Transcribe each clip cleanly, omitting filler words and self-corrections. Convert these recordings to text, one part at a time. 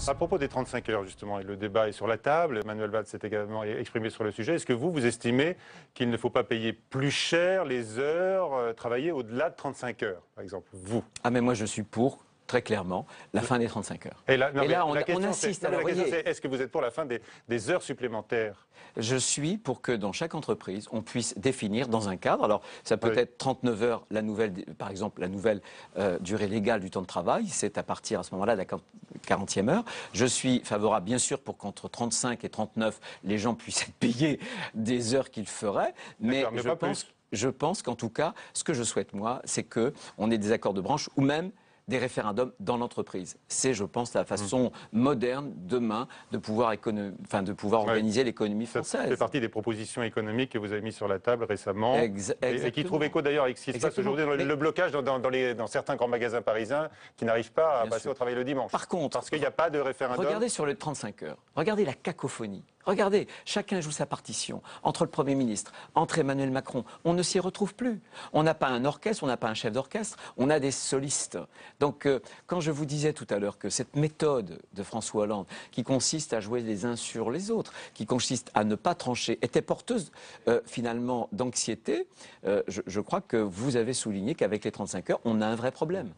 À propos des 35 heures, justement, et le débat est sur la table, Manuel Valls s'est également exprimé sur le sujet. Est-ce que vous estimez qu'il ne faut pas payer plus cher les heures travaillées au-delà de 35 heures, par exemple, vous? Ah, mais moi, je suis pour, très clairement, la fin des 35 heures. Et là, on insiste. Alors, la question, c'est est-ce que vous êtes pour la fin des heures supplémentaires? Je suis pour que dans chaque entreprise, on puisse définir dans un cadre. Alors, ça peut être 39 heures, par exemple, la nouvelle durée légale du temps de travail. C'est à partir à ce moment-là de la 40e heure. Je suis favorable, bien sûr, pour qu'entre 35 et 39, les gens puissent être payés des heures qu'ils feraient. Mais je pense qu'en tout cas, ce que je souhaite, moi, c'est qu'on ait des accords de branche ou même des référendums dans l'entreprise. C'est, je pense, la façon moderne, demain, de pouvoir, organiser l'économie française. Ça fait partie des propositions économiques que vous avez mises sur la table récemment et qui trouvent écho d'ailleurs avec ce qui se passe aujourd'hui, le blocage dans certains grands magasins parisiens qui n'arrivent pas à passer au travail le dimanche. Par contre, parce qu'il n'y a pas de référendum. Regardez sur les 35 heures, regardez la cacophonie. Regardez, chacun joue sa partition. Entre le Premier ministre, entre Emmanuel Macron, on ne s'y retrouve plus. On n'a pas un orchestre, on n'a pas un chef d'orchestre, on a des solistes. Donc, quand je vous disais tout à l'heure que cette méthode de François Hollande, qui consiste à jouer les uns sur les autres, qui consiste à ne pas trancher, était porteuse finalement d'anxiété, je crois que vous avez souligné qu'avec les 35 heures, on a un vrai problème.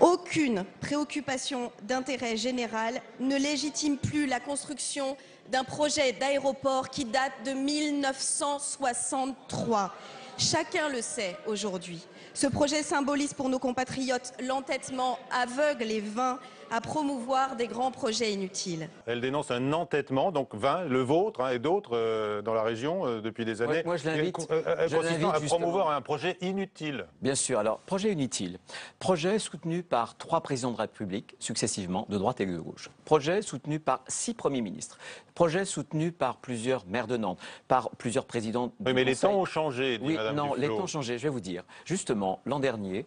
Aucune préoccupation d'intérêt général ne légitime plus la construction d'un projet d'aéroport qui date de 1963. Chacun le sait aujourd'hui. Ce projet symbolise pour nos compatriotes l'entêtement aveugle et vain à promouvoir des grands projets inutiles. Elle dénonce un entêtement, donc vain, le vôtre et d'autres dans la région depuis des années. Moi, je l'invite consistant à promouvoir un projet inutile. Bien sûr. Alors, projet inutile. Projet soutenu par 3 présidents de la République, successivement, de droite et de gauche. Projet soutenu par 6 premiers ministres. Projet soutenu par plusieurs maires de Nantes, par plusieurs présidents de Oui, mais les temps ont changé, dit Madame Duflot. Les temps ont changé, je vais vous dire. Justement, l'an dernier,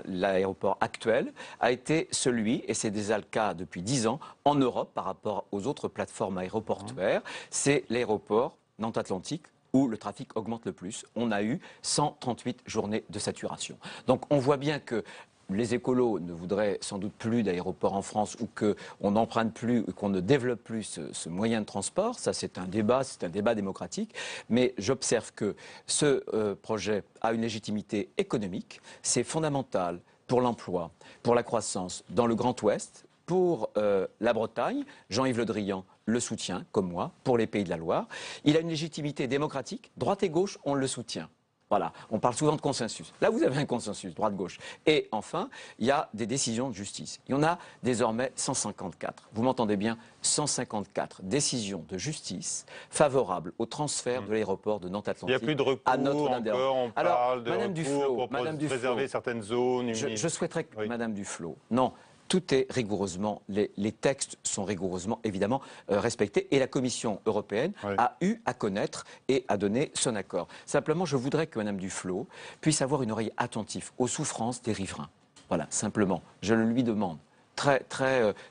l'aéroport actuel a été celui, et c'est déjà le cas depuis 10 ans, en Europe par rapport aux autres plateformes aéroportuaires, c'est l'aéroport Nantes-Atlantique où le trafic augmente le plus. On a eu 138 journées de saturation. Donc on voit bien que les écolos ne voudraient sans doute plus d'aéroports en France ou qu'on n'emprunte plus, qu'on ne développe plus ce moyen de transport. Ça, c'est un débat démocratique. Mais j'observe que ce projet a une légitimité économique. C'est fondamental pour l'emploi, pour la croissance dans le Grand Ouest, pour la Bretagne. Jean-Yves Le Drian le soutient, comme moi, pour les Pays de la Loire. Il a une légitimité démocratique. Droite et gauche, on le soutient. Voilà, on parle souvent de consensus. Là, vous avez un consensus, droite-gauche. Et enfin, il y a des décisions de justice. Il y en a désormais 154. Vous m'entendez bien, 154 décisions de justice favorables au transfert de l'aéroport de Nantes-Atlantique. Il n'y a plus de recours à Notre-Dame-des-Landes. encore, on parle de Madame recours pour préserver certaines zones humides. Je souhaiterais que Madame Duflot... Non. Tout est rigoureusement, les textes sont rigoureusement, évidemment, respectés. Et la Commission européenne a eu à connaître et à donner son accord. Simplement, je voudrais que Mme Duflot puisse avoir une oreille attentive aux souffrances des riverains. Voilà, simplement. Je le lui demande. Très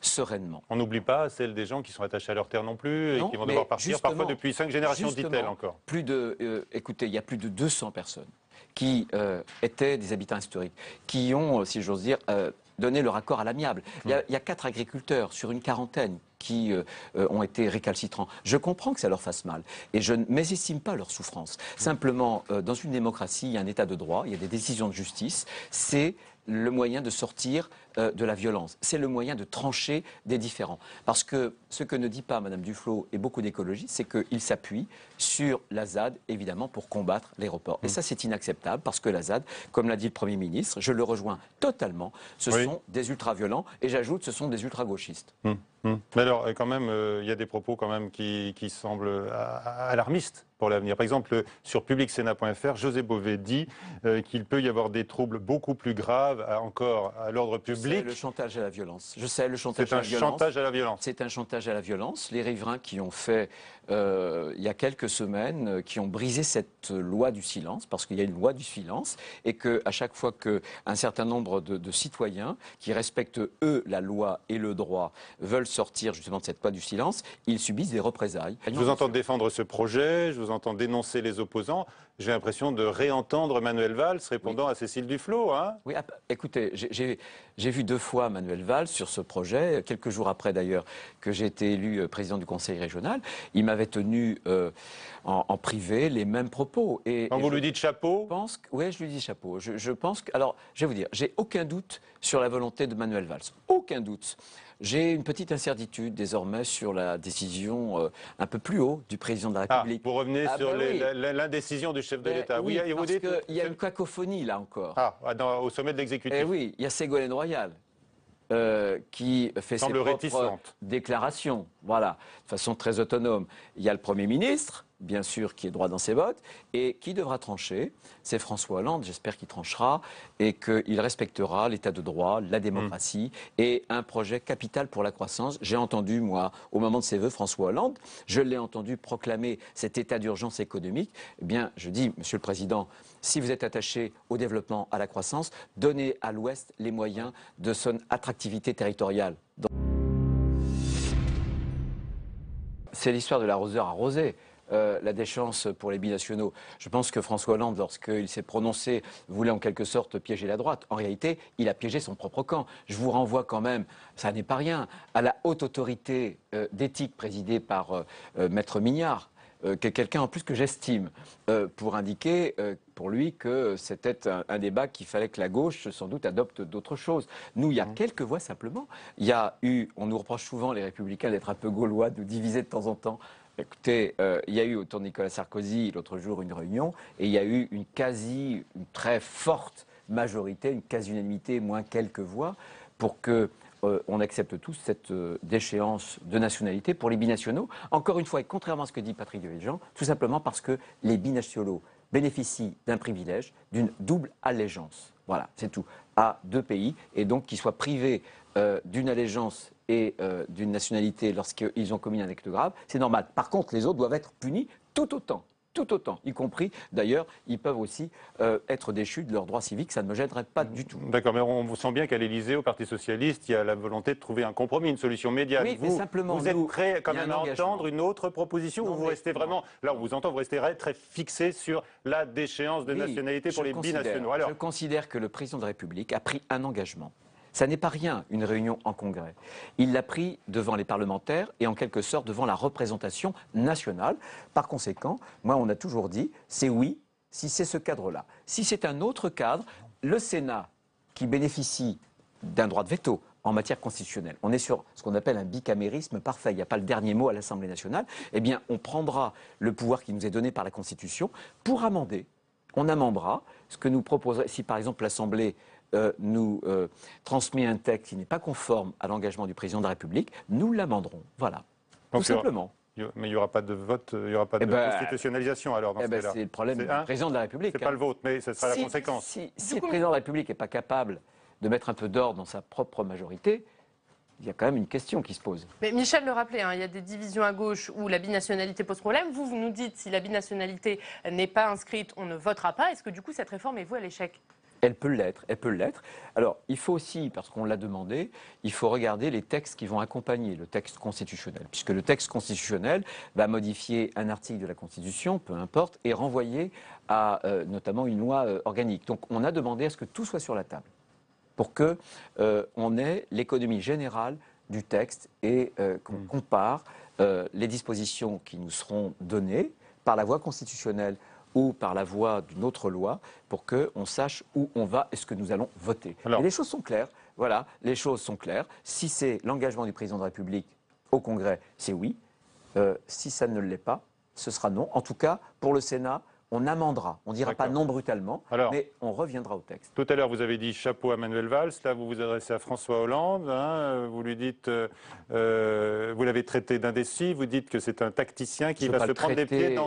sereinement. On n'oublie pas celle des gens qui sont attachés à leur terre non plus et qui vont devoir partir parfois depuis 5 générations, dit-elle encore. Écoutez, il y a plus de 200 personnes qui étaient des habitants historiques, qui ont, si j'ose dire, donné leur accord à l'amiable. Il y a 4 agriculteurs sur une quarantaine qui ont été récalcitrants. Je comprends que ça leur fasse mal et je ne mésestime pas leur souffrance. Simplement, dans une démocratie, il y a un état de droit, il y a des décisions de justice. C'est le moyen de sortir de la violence. C'est le moyen de trancher des différends. Parce que ce que ne dit pas Mme Duflot et beaucoup d'écologistes, c'est qu'ils s'appuient sur la ZAD, évidemment, pour combattre l'aéroport. Et ça, c'est inacceptable parce que la ZAD, comme l'a dit le Premier ministre, je le rejoins totalement, ce sont des ultra-violents et j'ajoute, ce sont des ultra-gauchistes. Mais alors, quand même, il y a des propos quand même qui semblent alarmistes pour l'avenir. Par exemple, sur publicsena.fr, José Bové dit qu'il peut y avoir des troubles beaucoup plus graves encore à l'ordre public. C'est le chantage à la violence. Je sais, le chantage à la violence. C'est un chantage à la violence. C'est un chantage à la violence. Les riverains qui ont fait, il y a quelques semaines, qui ont brisé cette loi du silence, parce qu'il y a une loi du silence, et qu'à chaque fois qu'un certain nombre de citoyens qui respectent, eux, la loi et le droit, veulent sortir justement de cette loi du silence, ils subissent des représailles. Je vous entends défendre ce projet, je vous entends dénoncer les opposants, j'ai l'impression de réentendre Manuel Valls répondant à Cécile Duflot. Hein. Oui, écoutez, j'ai vu 2 fois Manuel Valls sur ce projet, quelques jours après d'ailleurs que j'ai été élu président du conseil régional. Il m'avait tenu en privé les mêmes propos. Quand vous lui dites chapeau? Oui, je lui dis chapeau. Je pense que, alors, je vais vous dire, j'ai aucun doute sur la volonté de Manuel Valls. Aucun doute. J'ai une petite incertitude désormais sur la décision un peu plus haut du président de la République. Vous revenez sur l'indécision du chef de l'État. Oui, parce qu'il y a une cacophonie là encore. Au sommet de l'exécutif. Oui, il y a Ségolène Royal qui fait ses propres déclarations, voilà, de façon très autonome. Il y a le Premier ministre, bien sûr, qui est droit dans ses bottes, et qui devra trancher. C'est François Hollande, j'espère qu'il tranchera, et qu'il respectera l'état de droit, la démocratie, et un projet capital pour la croissance. J'ai entendu, moi, au moment de ses vœux, François Hollande, je l'ai entendu proclamer cet état d'urgence économique. Eh bien, je dis, Monsieur le Président, si vous êtes attaché au développement, à la croissance, donnez à l'Ouest les moyens de son attractivité territoriale. C'est l'histoire de l'arroseur arrosé. La déchéance pour les binationaux. Je pense que François Hollande, lorsqu'il s'est prononcé, voulait en quelque sorte piéger la droite. En réalité, il a piégé son propre camp. Je vous renvoie quand même, ça n'est pas rien, à la haute autorité d'éthique présidée par Maître Mignard, quelqu'un en plus que j'estime, pour indiquer pour lui que c'était un débat qu'il fallait que la gauche sans doute adopte d'autres choses. Nous, il y a quelques voix simplement. Il y a eu, on nous reproche souvent les Républicains d'être un peu gaulois, de diviser de temps en temps. Écoutez, il y a eu autour de Nicolas Sarkozy l'autre jour une réunion et il y a eu une très forte majorité, une quasi-unanimité, moins quelques voix, pour que on accepte tous cette déchéance de nationalité pour les binationaux. Encore une fois, et contrairement à ce que dit Patrick Devedjian, tout simplement parce que les binationaux bénéficient d'un privilège, d'une double allégeance. Voilà, c'est tout, à 2 pays, et donc qu'ils soient privés d'une allégeance et d'une nationalité lorsqu'ils ont commis un acte grave, c'est normal. Par contre, les autres doivent être punis tout autant, y compris, d'ailleurs, ils peuvent aussi être déchus de leurs droits civiques, ça ne me gênerait pas du tout. D'accord, mais on vous sent bien qu'à l'Élysée, au Parti Socialiste, il y a la volonté de trouver un compromis, une solution médiane. Oui, mais simplement, vous êtes prêt quand même à entendre une autre proposition, ou vous restez vraiment, là on vous entend, vous restez très fixé sur la déchéance de nationalité pour les binationaux. Alors, je considère que le président de la République a pris un engagement. Ça n'est pas rien, une réunion en congrès. Il l'a pris devant les parlementaires et en quelque sorte devant la représentation nationale. Par conséquent, moi, on a toujours dit, c'est oui, si c'est ce cadre-là. Si c'est un autre cadre, le Sénat, qui bénéficie d'un droit de veto en matière constitutionnelle, on est sur ce qu'on appelle un bicamérisme parfait, il n'y a pas le dernier mot à l'Assemblée nationale, eh bien, on prendra le pouvoir qui nous est donné par la Constitution pour amender. On amendera ce que nous proposerait, si par exemple l'Assemblée nous transmet un texte qui n'est pas conforme à l'engagement du président de la République, nous l'amenderons. Voilà, donc, tout simplement. Mais il n'y aura pas de vote, il n'y aura pas de constitutionnalisation alors dans ce cas-là. C'est le problème du président de la République. C'est pas le vôtre, mais ce sera la conséquence. Si le président de la République n'est pas capable de mettre un peu d'ordre dans sa propre majorité, il y a quand même une question qui se pose. Mais Michel le rappelait, il y a des divisions à gauche où la binationalité pose problème. Vous nous dites, si la binationalité n'est pas inscrite, on ne votera pas. Est-ce que du coup, cette réforme est vouée à l'échec ? Elle peut l'être, elle peut l'être. Alors, il faut aussi, parce qu'on l'a demandé, il faut regarder les textes qui vont accompagner le texte constitutionnel, puisque le texte constitutionnel va modifier un article de la Constitution, peu importe, et renvoyer à notamment une loi organique. Donc, on a demandé à ce que tout soit sur la table, pour que on ait l'économie générale du texte et qu'on compare les dispositions qui nous seront données par la voie constitutionnelle ou par la voie d'une autre loi, pour qu'on sache où on va et ce que nous allons voter. Et les choses sont claires. Voilà, les choses sont claires. Si c'est l'engagement du président de la République au Congrès, c'est oui. Si ça ne l'est pas, ce sera non. En tout cas, pour le Sénat, on amendera. On ne dira pas non brutalement, mais on reviendra au texte. Tout à l'heure, vous avez dit chapeau à Manuel Valls. Là, vous vous adressez à François Hollande. Hein, vous lui dites, vous l'avez traité d'indécis. Vous dites que c'est un tacticien qui va se prendre des pieds dans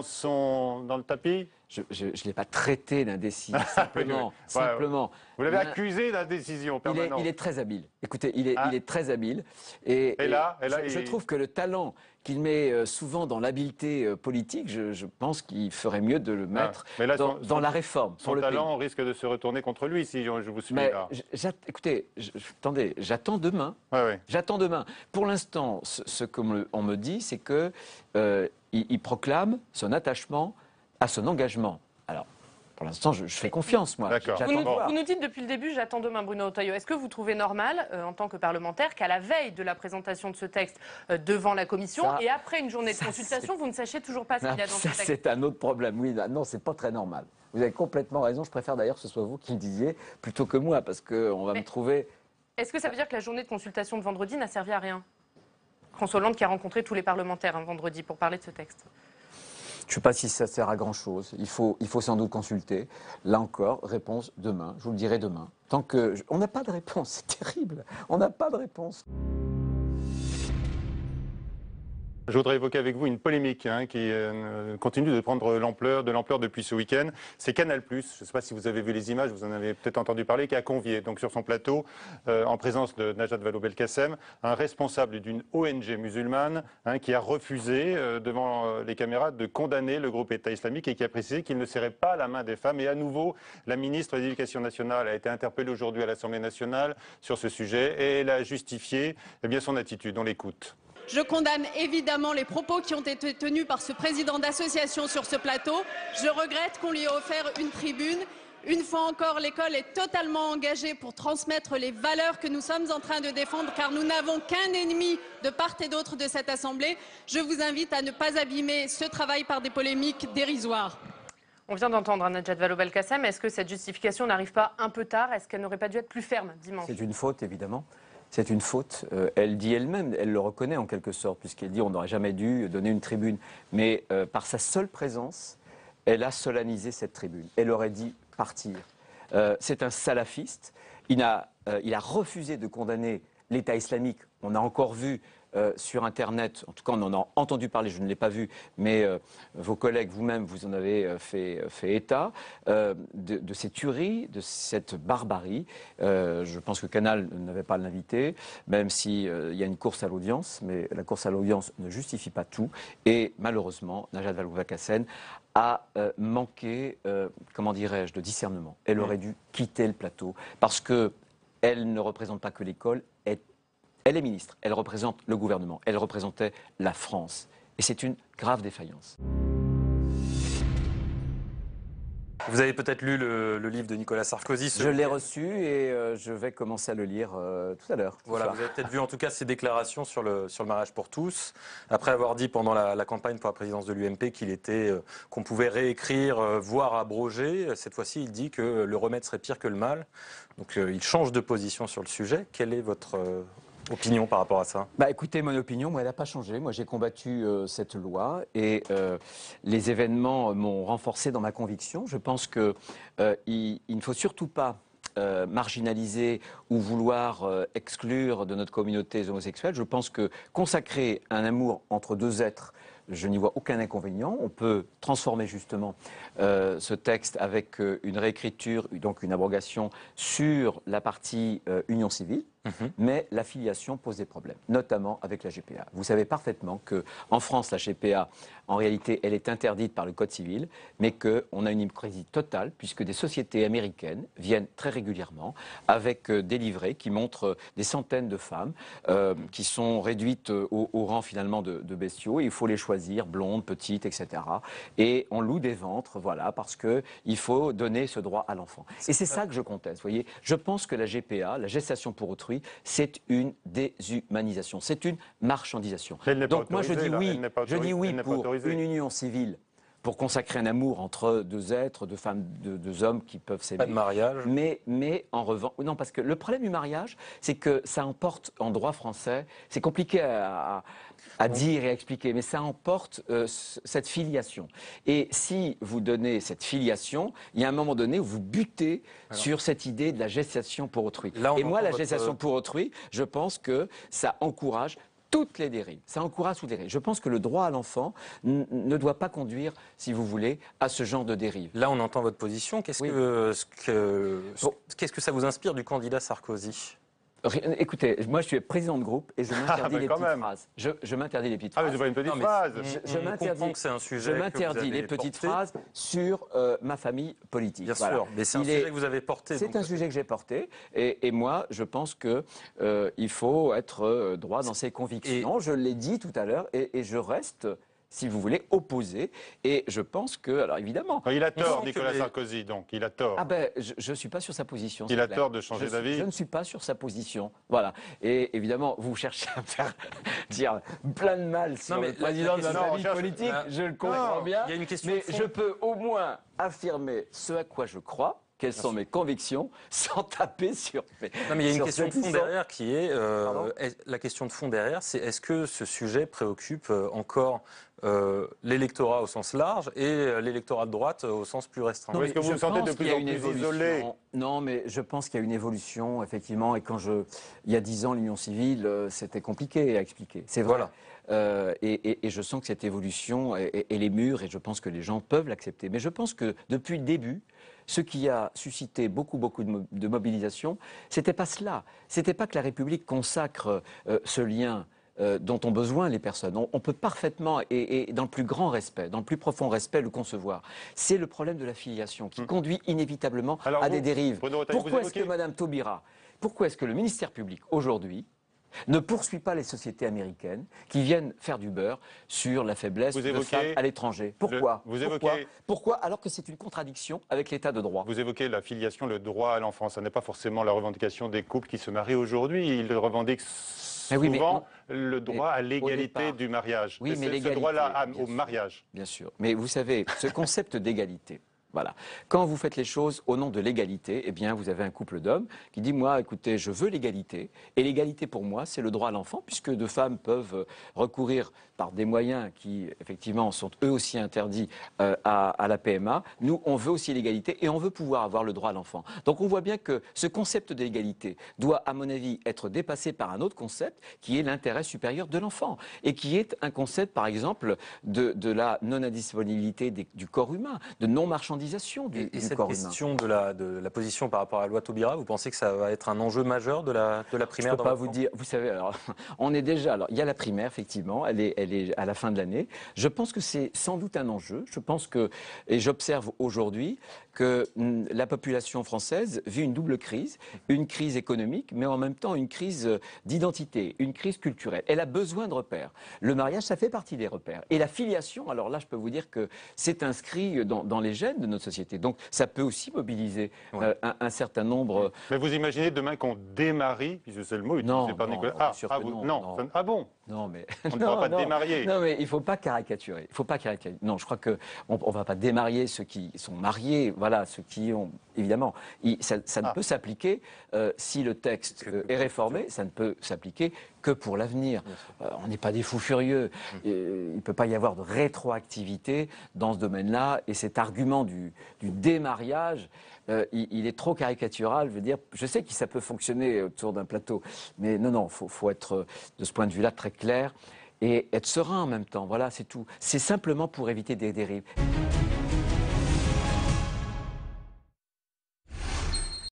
le tapis. Je ne l'ai pas traité d'indécis, simplement. simplement. Vous l'avez accusé d'indécision permanente. Il est très habile. Écoutez, il est très habile. Et là, je trouve que le talent qu'il met souvent dans l'habileté politique, je pense qu'il ferait mieux de le mettre dans la réforme. Son talent risque de se retourner contre lui, si je vous suis là. Écoutez, attendez, j'attends demain. J'attends demain. Pour l'instant, ce qu'on me dit, c'est que il proclame son attachement à son engagement. Alors, pour l'instant, je fais confiance, moi. D'accord. J'attends de voir. Vous nous dites depuis le début, j'attends demain, Bruno Retailleau. Est-ce que vous trouvez normal, en tant que parlementaire, qu'à la veille de la présentation de ce texte devant la commission Ça, et après une journée de consultation, vous ne sachiez toujours pas ce qu'il y a dans ce Ça, texte? c'est un autre problème. Oui, non, c'est pas très normal. Vous avez complètement raison. Je préfère d'ailleurs que ce soit vous qui le disiez plutôt que moi, parce qu'on va me trouver... Est-ce que ça veut dire que la journée de consultation de vendredi n'a servi à rien? François Hollande qui a rencontré tous les parlementaires vendredi pour parler de ce texte. Je ne sais pas si ça sert à grand-chose. Il faut sans doute consulter. Là encore, réponse demain. Je vous le dirai demain. Tant que... On n'a pas de réponse. C'est terrible. On n'a pas de réponse. Je voudrais évoquer avec vous une polémique qui continue de prendre de l'ampleur depuis ce week-end. C'est Canal+, je ne sais pas si vous avez vu les images, vous en avez peut-être entendu parler, qui a convié donc sur son plateau, en présence de Najat Vallaud-Belkacem, un responsable d'une ONG musulmane qui a refusé devant les caméras de condamner le groupe État islamique et qui a précisé qu'il ne serrait pas la main des femmes. Et à nouveau, la ministre de l'Éducation nationale a été interpellée aujourd'hui à l'Assemblée nationale sur ce sujet et elle a justifié son attitude. On l'écoute. Je condamne évidemment les propos qui ont été tenus par ce président d'association sur ce plateau. Je regrette qu'on lui ait offert une tribune. Une fois encore, l'école est totalement engagée pour transmettre les valeurs que nous sommes en train de défendre, car nous n'avons qu'un ennemi de part et d'autre de cette Assemblée. Je vous invite à ne pas abîmer ce travail par des polémiques dérisoires. On vient d'entendre Najat Vallaud-Belkacem. Est-ce que cette justification n'arrive pas un peu tard? Est-ce qu'elle n'aurait pas dû être plus ferme dimanche? C'est une faute, évidemment. C'est une faute. Elle dit elle-même, elle le reconnaît en quelque sorte, puisqu'elle dit on n'aurait jamais dû donner une tribune. Mais par sa seule présence, elle a solennisé cette tribune. Elle aurait dit partir. C'est un salafiste. Il a refusé de condamner l'État islamique. On a encore vu sur Internet, en tout cas on en a entendu parler, je ne l'ai pas vu, mais vos collègues, vous-même, vous en avez fait état de ces tueries, de cette barbarie. Je pense que Canal n'avait pas à l'inviter, même s'il y a une course à l'audience, mais la course à l'audience ne justifie pas tout. Et malheureusement, Najat Vallaud-Belkacem a manqué, comment dirais-je, de discernement. Elle aurait dû quitter le plateau parce qu'elle ne représente pas que l'école, elle est ministre, elle représente le gouvernement, elle représentait la France. Et c'est une grave défaillance. Vous avez peut-être lu le livre de Nicolas Sarkozy. Je l'ai reçu et je vais commencer à le lire tout à l'heure. Voilà, vous avez peut-être vu en tout cas ses déclarations sur le mariage pour tous, après avoir dit pendant la campagne pour la présidence de l'UMP qu'on pouvait réécrire, voire abroger. Cette fois-ci, il dit que le remède serait pire que le mal. Donc il change de position sur le sujet. Quelle est votre opinion par rapport à ça? Écoutez, mon opinion, moi, elle n'a pas changé. Moi, j'ai combattu cette loi et les événements m'ont renforcé dans ma conviction. Je pense qu'il ne faut surtout pas marginaliser ou vouloir exclure de notre communauté les homosexuels. Je pense que consacrer un amour entre deux êtres, je n'y vois aucun inconvénient. On peut transformer justement ce texte avec une réécriture, donc une abrogation sur la partie union civile. Mais la filiation pose des problèmes, notamment avec la GPA. Vous savez parfaitement qu'en France, la GPA, en réalité, elle est interdite par le Code civil, mais qu'on a une hypocrisie totale, puisque des sociétés américaines viennent très régulièrement avec des livrets qui montrent des centaines de femmes qui sont réduites au rang finalement de bestiaux. Et il faut les choisir, blondes, petites, etc. Et on loue des ventres, voilà, parce qu'il faut donner ce droit à l'enfant. Et c'est ça que je conteste, vous voyez. Je pense que la GPA, la gestation pour autrui, c'est une déshumanisation, c'est une marchandisation. Donc moi je dis oui pour une union civile, pour consacrer un amour entre deux êtres, deux femmes, deux hommes qui peuvent s'aimer. Pas de mariage. Mais en revanche, non, parce que le problème du mariage, c'est que ça emporte en droit français, c'est compliqué à dire et à expliquer, mais ça emporte cette filiation. Et si vous donnez cette filiation, il y a un moment donné où vous butez sur cette idée de la gestation pour autrui. Et moi, la gestation pour autrui, je pense que ça encourage toutes les dérives. Ça encourage toutes les dérives. Je pense que le droit à l'enfant ne doit pas conduire, si vous voulez, à ce genre de dérive. Là, on entend votre position. Qu'est-ce que ça vous inspire du candidat Sarkozy ? Écoutez, moi je suis président de groupe et je m'interdis les petites phrases. Je m'interdis les petites phrases. Ah, mais c'est pas une petite phrase. Je m'interdis les petites phrases sur ma famille politique. Bien sûr, mais c'est un sujet que vous avez porté. C'est un sujet que j'ai porté et moi je pense qu'il faut être droit dans ses convictions. Je l'ai dit tout à l'heure et je reste si vous voulez, opposé. Et je pense que, alors évidemment... Il a tort, sent Nicolas que les- Sarkozy, donc. Il a tort. Ah ben, je ne suis pas sur sa position. Il c'est a clair. tort de changer d'avis. Je ne suis pas sur sa position. Voilà. Et évidemment, vous cherchez à faire dire plein de mal sur Non, mais le président de la ma question- famille non, on cherche- politique. là- Je le comprends Non, bien. il y a une question mais de fond. je peux au moins affirmer ce à quoi je crois. Quelles sont mes convictions, sans taper sur mes... Non, mais il y a une sur question ceux de qui fond sont- derrière qui est, Pardon la question de fond derrière, c'est est-ce que ce sujet préoccupe encore l'électorat au sens large et l'électorat de droite au sens plus restreint? Ou est-ce que vous je vous sentez pense de qu'il plus y a en une plus évolution. isolé? Non, mais je pense qu'il y a une évolution, effectivement. Et il y a 10 ans, l'union civile, c'était compliqué à expliquer. C'est vrai. Voilà. Et je sens que cette évolution, elle est mûre et je pense que les gens peuvent l'accepter. Mais je pense que depuis le début, ce qui a suscité beaucoup de mobilisation, c'était pas cela. C'était pas que la République consacre ce lien dont ont besoin les personnes. On peut parfaitement, et dans le plus grand respect, dans le plus profond respect, le concevoir. C'est le problème de la filiation qui conduit inévitablement Alors à vous, des dérives. Bruno Retailleau, Pourquoi vous est-ce que évoquez- Mme Taubira, pourquoi est-ce que le ministère public, aujourd'hui, ne poursuit pas les sociétés américaines qui viennent faire du beurre sur la faiblesse Vous de évoquez femmes à l'étranger? Pourquoi? vous Pourquoi évoquez- Pourquoi alors que c'est une contradiction avec l'état de droit? Vous évoquez la filiation, le droit à l'enfance. Ce n'est pas forcément la revendication des couples qui se marient aujourd'hui. Ils revendiquent Mais oui, mais souvent le droit à au l'égalité départ- du mariage. Oui, Et mais c'est ce l'égalité, droit-là bien au sûr. mariage. Bien sûr. Mais vous savez, ce concept d'égalité, voilà. Quand vous faites les choses au nom de l'égalité, eh bien, vous avez un couple d'hommes qui dit, moi, écoutez, je veux l'égalité. Et l'égalité, pour moi, c'est le droit à l'enfant, puisque deux femmes peuvent recourir par des moyens qui, effectivement, sont eux aussi interdits à la PMA. Nous, on veut aussi l'égalité et on veut pouvoir avoir le droit à l'enfant. Donc, on voit bien que ce concept d'égalité doit, à mon avis, être dépassé par un autre concept qui est l'intérêt supérieur de l'enfant et qui est un concept, par exemple, de la non-indisponibilité du corps humain, de non-marchandisation Et du cette corps humain. question de la position par rapport à la loi Taubira, vous pensez que ça va être un enjeu majeur de la Je primaire ne peux dans pas votre vous camp? dire, vous savez, alors, on est déjà, alors, il y a la primaire, effectivement, elle est à la fin de l'année. Je pense que c'est sans doute un enjeu. Je pense que, et j'observe aujourd'hui que la population française vit une double crise, une crise économique, mais en même temps une crise d'identité, une crise culturelle. Elle a besoin de repères. Le mariage, ça fait partie des repères. Et la filiation, alors là, je peux vous dire que c'est inscrit dans les gènes de notre société. Donc, ça peut aussi mobiliser un certain nombre. Mais vous imaginez demain qu'on démarie, puisque c'est le mot utilisé Non, par non, Nicolas. bien sûr que non, non. Ah bon? Non, mais On ne pourra pas démarier. Non, mais il ne faut pas caricaturer. Il faut pas caricaturer. Non, je crois que on va pas démarier ceux qui sont mariés. Voilà, ceux qui ont évidemment. Ça ne peut s'appliquer si le texte est réformé. Ça ne peut s'appliquer que pour l'avenir. On n'est pas des fous furieux. Il ne peut pas y avoir de rétroactivité dans ce domaine-là. Et cet argument du démariage, il est trop caricatural. Je veux dire, je sais que ça peut fonctionner autour d'un plateau, mais non, faut être de ce point de vue-là très clair et être serein en même temps. Voilà, c'est tout. C'est simplement pour éviter des dérives.